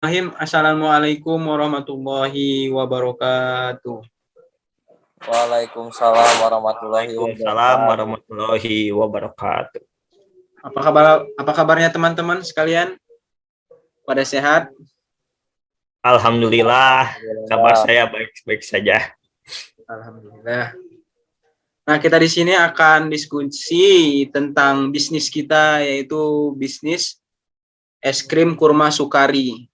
Assalamualaikum warahmatullahi wabarakatuh. Waalaikumsalam warahmatullahi Waalaikumsalam wabarakatuh. warahmatullahi wabarakatuh. Apa kabarnya teman-teman sekalian? Pada sehat? Alhamdulillah, kabar saya baik-baik saja. Alhamdulillah. Nah, kita di sini akan diskusi tentang bisnis kita, yaitu bisnis es krim kurma Sukari.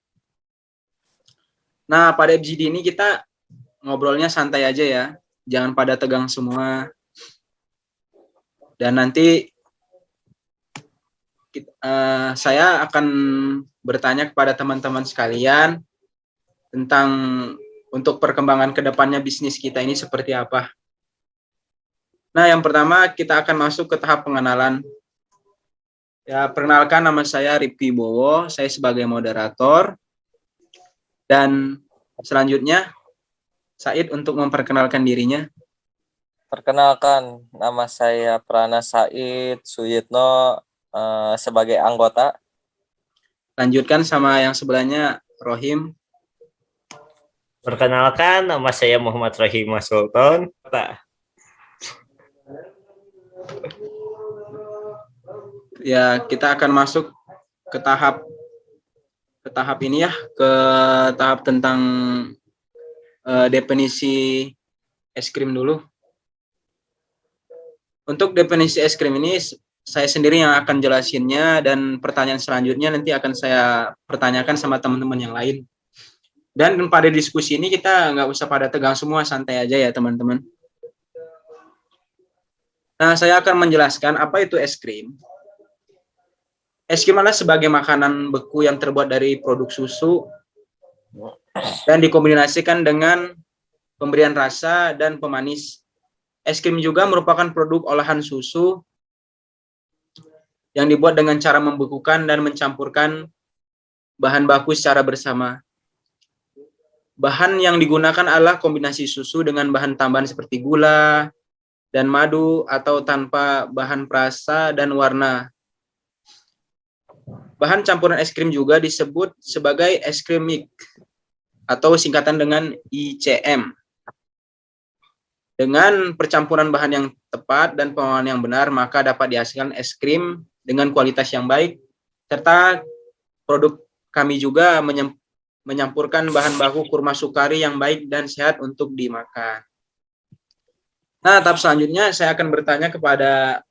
Nah, pada episode ini kita ngobrolnya santai aja ya, jangan pada tegang semua. Dan nanti saya akan bertanya kepada teman-teman sekalian tentang untuk perkembangan kedepannya bisnis kita ini seperti apa. Nah, yang pertama kita akan masuk ke tahap pengenalan. Ya, perkenalkan, nama saya Rifki Bowo, saya sebagai moderator. Dan selanjutnya Said untuk memperkenalkan dirinya. Perkenalkan, nama saya Prana Said Suyitno sebagai anggota. Lanjutkan sama yang sebelahnya, Rohim. Perkenalkan, nama saya Muhammad Rahim Sultan. Ya, kita akan masuk ke tahap ini ya, ke tahap tentang definisi es krim dulu. Untuk definisi es krim ini saya sendiri yang akan jelasinnya, dan pertanyaan selanjutnya nanti akan saya pertanyakan sama teman-teman yang lain. Dan pada diskusi ini kita nggak usah pada tegang semua, santai aja ya teman-teman. Nah, saya akan menjelaskan apa itu es krim. Es krim adalah sebagai makanan beku yang terbuat dari produk susu dan dikombinasikan dengan pemberian rasa dan pemanis. Es krim juga merupakan produk olahan susu yang dibuat dengan cara membekukan dan mencampurkan bahan baku secara bersama. Bahan yang digunakan adalah kombinasi susu dengan bahan tambahan seperti gula dan madu atau tanpa bahan perasa dan warna. Bahan campuran es krim juga disebut sebagai es krim mix atau singkatan dengan ICM. Dengan percampuran bahan yang tepat dan pemahaman yang benar, maka dapat dihasilkan es krim dengan kualitas yang baik, serta produk kami juga menyampurkan bahan baku kurma Sukari yang baik dan sehat untuk dimakan. Nah, tahap selanjutnya saya akan bertanya kepada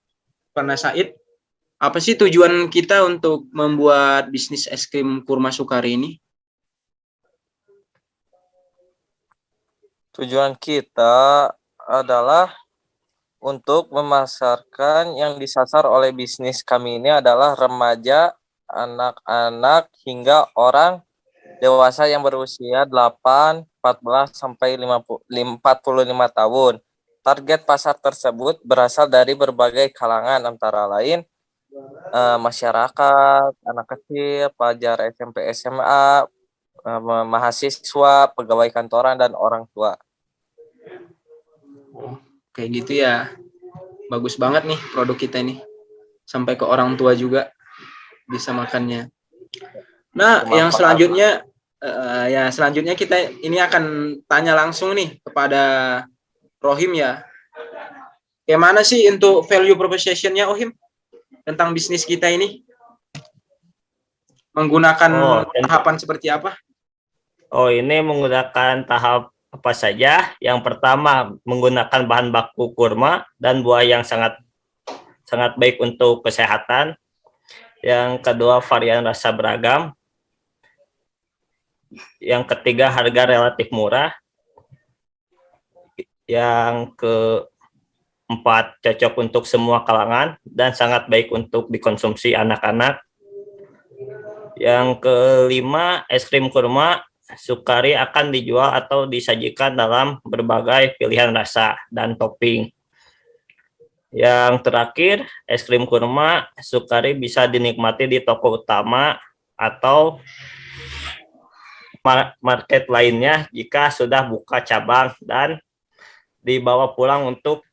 Pana Said, apa sih tujuan kita untuk membuat bisnis es krim kurma Sukari ini? Tujuan kita adalah untuk memasarkan, yang disasar oleh bisnis kami ini adalah remaja, anak-anak, hingga orang dewasa yang berusia 8, 14, sampai 45 tahun. Target pasar tersebut berasal dari berbagai kalangan, antara lain masyarakat, anak kecil, pelajar SMP, SMA, mahasiswa, pegawai kantoran, dan orang tua. Oh, kayak gitu ya. Bagus banget nih produk kita ini. Sampai ke orang tua juga bisa makannya. Nah, yang selanjutnya selanjutnya kita ini akan tanya langsung nih kepada Rohim ya. Gimana sih untuk value proposition-nya, Rohim, tentang bisnis kita ini? Menggunakan tahapan seperti apa? Ini menggunakan tahap apa saja? Yang pertama, menggunakan bahan baku kurma dan buah yang sangat baik untuk kesehatan. Yang kedua, varian rasa beragam. Yang ketiga, harga relatif murah. Yang keempat, cocok untuk semua kalangan dan sangat baik untuk dikonsumsi anak-anak. Yang kelima, es krim kurma Sukari akan dijual atau disajikan dalam berbagai pilihan rasa dan topping. Yang terakhir, es krim kurma Sukari bisa dinikmati di toko utama atau market lainnya jika sudah buka cabang dan dibawa pulang untuk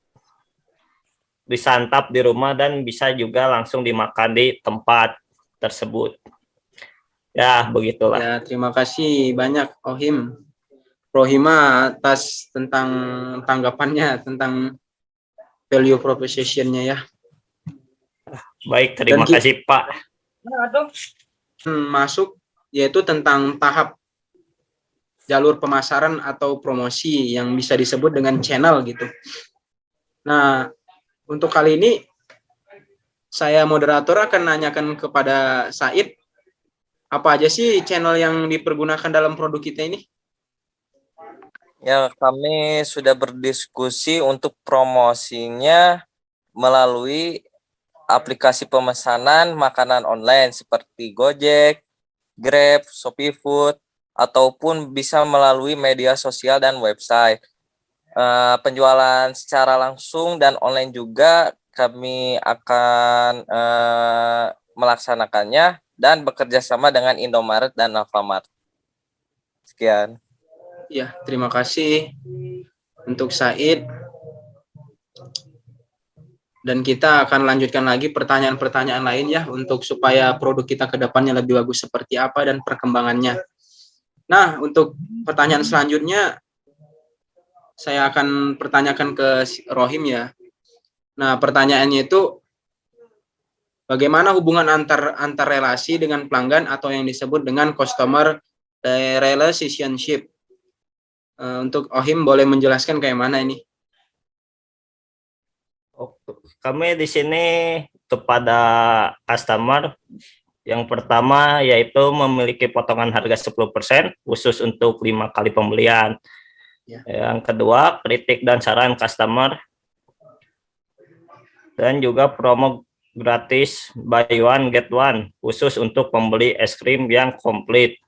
disantap di rumah, dan bisa juga langsung dimakan di tempat tersebut. Ya, begitulah. Ya, terima kasih banyak Rohima atas tentang tanggapannya tentang value proposition-nya ya. Baik, Dan terima kasih Pak. masuk yaitu tentang tahap jalur pemasaran atau promosi yang bisa disebut dengan channel gitu. Nah, untuk kali ini saya moderator akan nanyakan kepada Said, apa aja sih channel yang dipergunakan dalam produk kita ini? Ya, kami sudah berdiskusi untuk promosinya melalui aplikasi pemesanan makanan online seperti Gojek, Grab, Shopee Food, ataupun bisa melalui media sosial dan website. Penjualan secara langsung dan online juga kami akan melaksanakannya dan bekerja sama dengan Indomaret dan Alfamart. Sekian. Ya, terima kasih untuk Said. Dan kita akan lanjutkan lagi pertanyaan-pertanyaan lain ya untuk supaya produk kita ke depannya lebih bagus seperti apa dan perkembangannya. Nah, untuk pertanyaan selanjutnya saya akan pertanyakan ke Rohim ya. Nah, pertanyaannya itu bagaimana hubungan antar relasi dengan pelanggan atau yang disebut dengan customer relationship. Untuk Ohim boleh menjelaskan kayak mana ini? Kami di sini kepada customer yang pertama yaitu memiliki potongan harga 10% khusus untuk 5 kali pembelian. Ya. Yang kedua, kritik dan saran customer. Dan juga promo gratis buy one get one khusus untuk pembeli es krim yang komplit.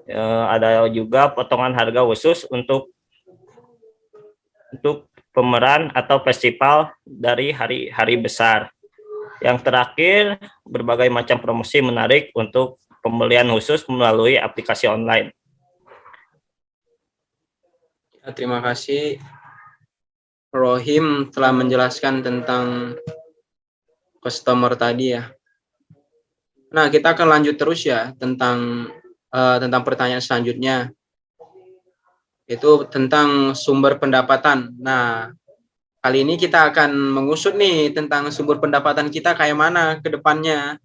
Ada juga potongan harga khusus untuk pemeran atau festival dari hari-hari besar. Yang terakhir, berbagai macam promosi menarik untuk pembelian khusus melalui aplikasi online. Terima kasih Rohim telah menjelaskan tentang customer tadi ya. Nah, kita akan lanjut terus ya tentang pertanyaan selanjutnya. Itu tentang sumber pendapatan. Nah, kali ini kita akan mengusut nih tentang sumber pendapatan kita kayak mana ke depannya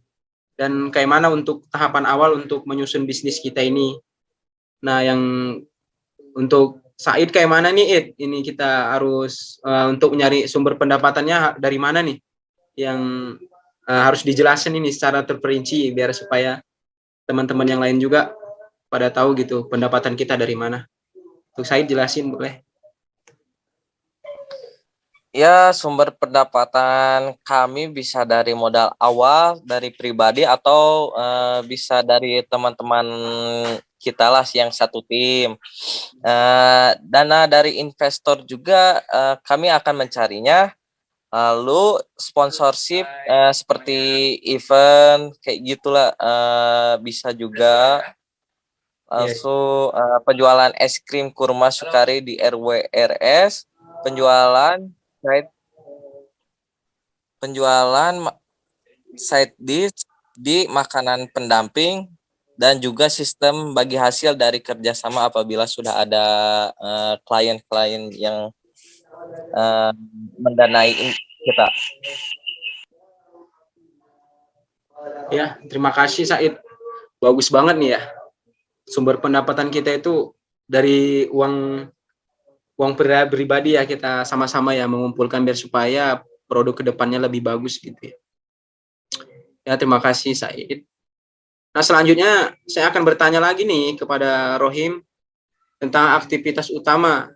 dan kayak mana untuk tahapan awal untuk menyusun bisnis kita ini. Nah, yang untuk Said kayak mana nih, Id? Ini kita harus untuk mencari sumber pendapatannya dari mana nih? Yang harus dijelasin ini secara terperinci biar supaya teman-teman yang lain juga pada tahu gitu pendapatan kita dari mana. Untuk Said jelasin boleh. Ya, sumber pendapatan kami bisa dari modal awal, dari pribadi, atau bisa dari teman-teman kita lah yang satu tim. Dana dari investor juga kami akan mencarinya. Lalu sponsorship seperti event kayak gitulah bisa juga. Langsung penjualan es krim kurma Sukari di RW RS, penjualan side dish di makanan pendamping, dan juga sistem bagi hasil dari kerjasama apabila sudah ada klien-klien yang mendanai kita. Ya, terima kasih Said. Bagus banget nih ya. Sumber pendapatan kita itu dari uang pribadi ya, kita sama-sama ya mengumpulkan biar supaya produk kedepannya lebih bagus gitu ya. Ya, terima kasih Said. Nah, selanjutnya saya akan bertanya lagi nih kepada Rohim tentang aktivitas utama.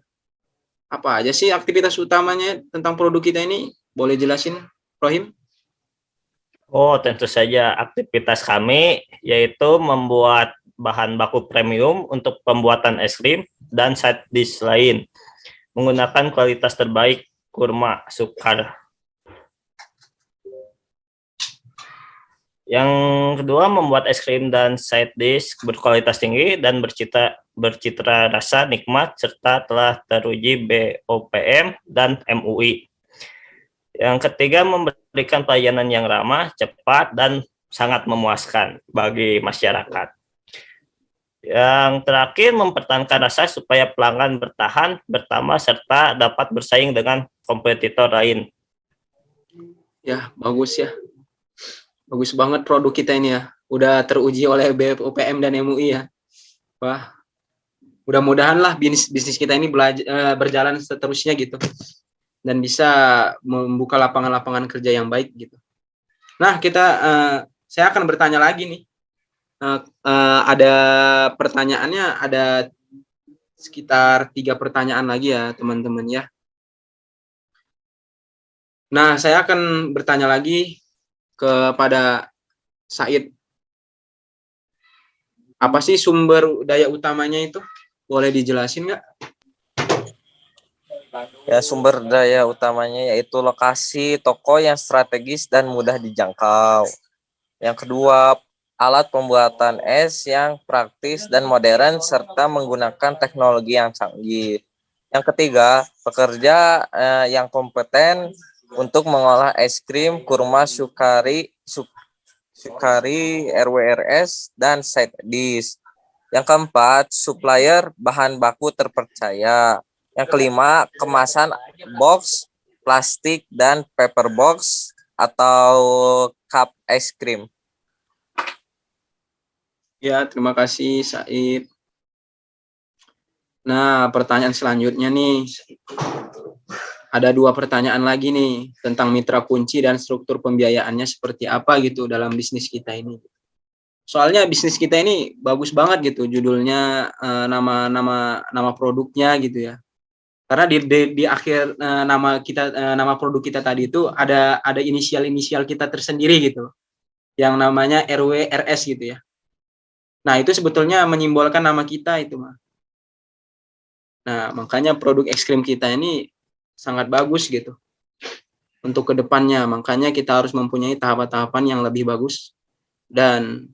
Apa aja sih aktivitas utamanya tentang produk kita ini? Boleh jelasin, Rohim? Oh, tentu saja aktivitas kami yaitu membuat bahan baku premium untuk pembuatan es krim dan side dish lain menggunakan kualitas terbaik kurma Sukar. Yang kedua, membuat es krim dan side dish berkualitas tinggi dan bercitra rasa nikmat serta telah teruji BOPM dan MUI. Yang ketiga, memberikan pelayanan yang ramah, cepat, dan sangat memuaskan bagi masyarakat. Yang terakhir, mempertahankan rasa supaya pelanggan bertahan, bertambah, serta dapat bersaing dengan kompetitor lain. Ya, bagus ya. Bagus banget produk kita ini ya. Udah teruji oleh BPUPM dan MUI ya. Wah, mudah-mudahan lah bisnis kita ini berjalan seterusnya gitu. Dan bisa membuka lapangan-lapangan kerja yang baik gitu. Nah, saya akan bertanya lagi nih. Ada pertanyaannya, ada sekitar 3 pertanyaan lagi ya teman-teman ya. Nah, saya akan bertanya lagi kepada Said. Apa sih sumber daya utamanya itu? Boleh dijelasin nggak? Ya, sumber daya utamanya yaitu lokasi toko yang strategis dan mudah dijangkau. Yang kedua, alat pembuatan es yang praktis dan modern serta menggunakan teknologi yang canggih. Yang ketiga, pekerja yang kompeten untuk mengolah es krim, kurma, sukari, RWRS, dan side dish. Yang keempat, supplier bahan baku terpercaya. Yang kelima, kemasan box, plastik, dan paper box atau cup es krim. Ya, terima kasih Said. Nah, pertanyaan selanjutnya nih. Ada 2 pertanyaan lagi nih tentang mitra kunci dan struktur pembiayaannya seperti apa gitu dalam bisnis kita ini. Soalnya bisnis kita ini bagus banget gitu judulnya, nama produknya gitu ya. Karena di akhir nama produk kita tadi itu ada inisial kita tersendiri gitu. Yang namanya RWRS gitu ya. Nah, itu sebetulnya menyimbolkan nama kita itu, mah. Nah, makanya produk es krim kita ini sangat bagus gitu untuk kedepannya. Makanya kita harus mempunyai tahapan-tahapan yang lebih bagus dan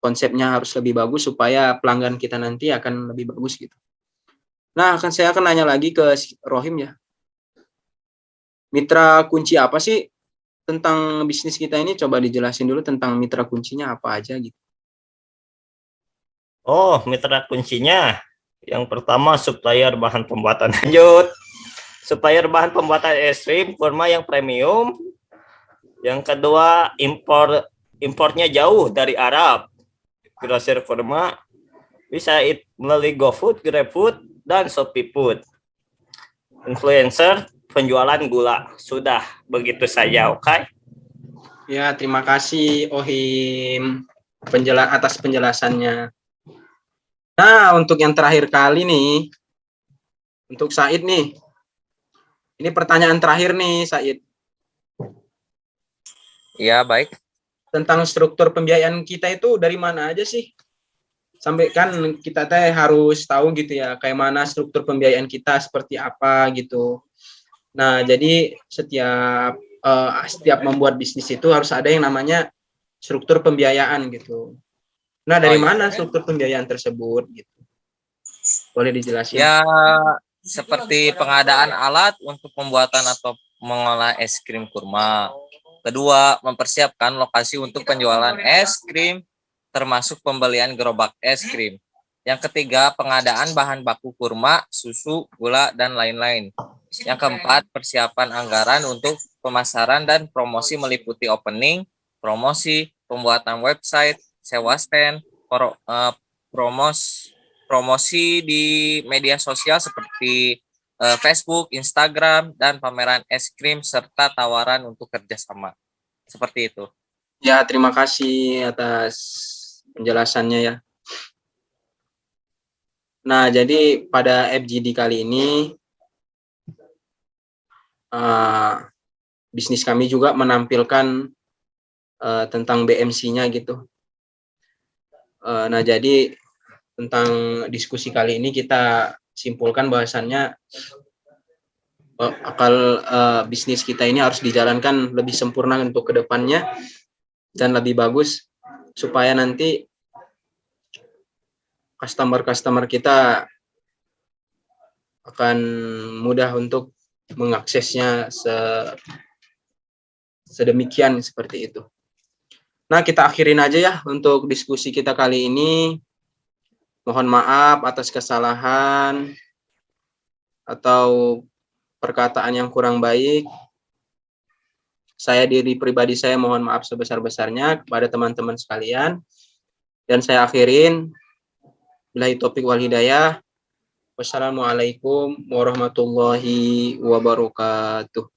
konsepnya harus lebih bagus supaya pelanggan kita nanti akan lebih bagus gitu. Nah, saya akan nanya lagi ke Rohim ya. Mitra kunci apa sih tentang bisnis kita ini? Coba dijelasin dulu tentang mitra kuncinya apa aja gitu. Oh, mitra kuncinya. Yang pertama, supplier bahan pembuatan. Lanjut. Supplier bahan pembuatan es krim kurma yang premium. Yang kedua, importnya jauh dari Arab. Grosir kurma bisa melalui GoFood, GrabFood, dan Shopee Food. Influencer penjualan gula. Sudah begitu saja, oke? Ya, terima kasih Ohim atas penjelasannya. Nah, untuk yang terakhir kali nih, untuk Said nih. Ini pertanyaan terakhir nih, Said. Ya, baik. Tentang struktur pembiayaan kita itu dari mana aja sih? Sampai kan kita harus tahu gitu ya, kayak mana struktur pembiayaan kita seperti apa gitu. Nah, jadi setiap membuat bisnis itu harus ada yang namanya struktur pembiayaan gitu. Nah, dari mana struktur pembiayaan tersebut gitu? Boleh dijelasin? Ya, seperti pengadaan alat untuk pembuatan atau mengolah es krim kurma. Kedua, mempersiapkan lokasi untuk penjualan es krim, termasuk pembelian gerobak es krim. Yang ketiga, pengadaan bahan baku kurma, susu, gula, dan lain-lain. Yang keempat, persiapan anggaran untuk pemasaran dan promosi meliputi opening, promosi, pembuatan website, sewa stand, promosi di media sosial seperti Facebook, Instagram, dan pameran es krim serta tawaran untuk kerjasama. Seperti itu. Ya, terima kasih atas penjelasannya ya. Nah, jadi pada FGD kali ini bisnis kami juga menampilkan tentang BMC-nya gitu. Nah, jadi tentang diskusi kali ini kita simpulkan bahwasannya bisnis kita ini harus dijalankan lebih sempurna untuk kedepannya dan lebih bagus supaya nanti customer kita akan mudah untuk mengaksesnya sedemikian seperti itu. Nah, kita akhirin aja ya untuk diskusi kita kali ini. Mohon maaf atas kesalahan atau perkataan yang kurang baik. Saya diri pribadi saya mohon maaf sebesar-besarnya kepada teman-teman sekalian. Dan saya akhirin. Billahi taufiq wal hidayah. Wassalamualaikum warahmatullahi wabarakatuh.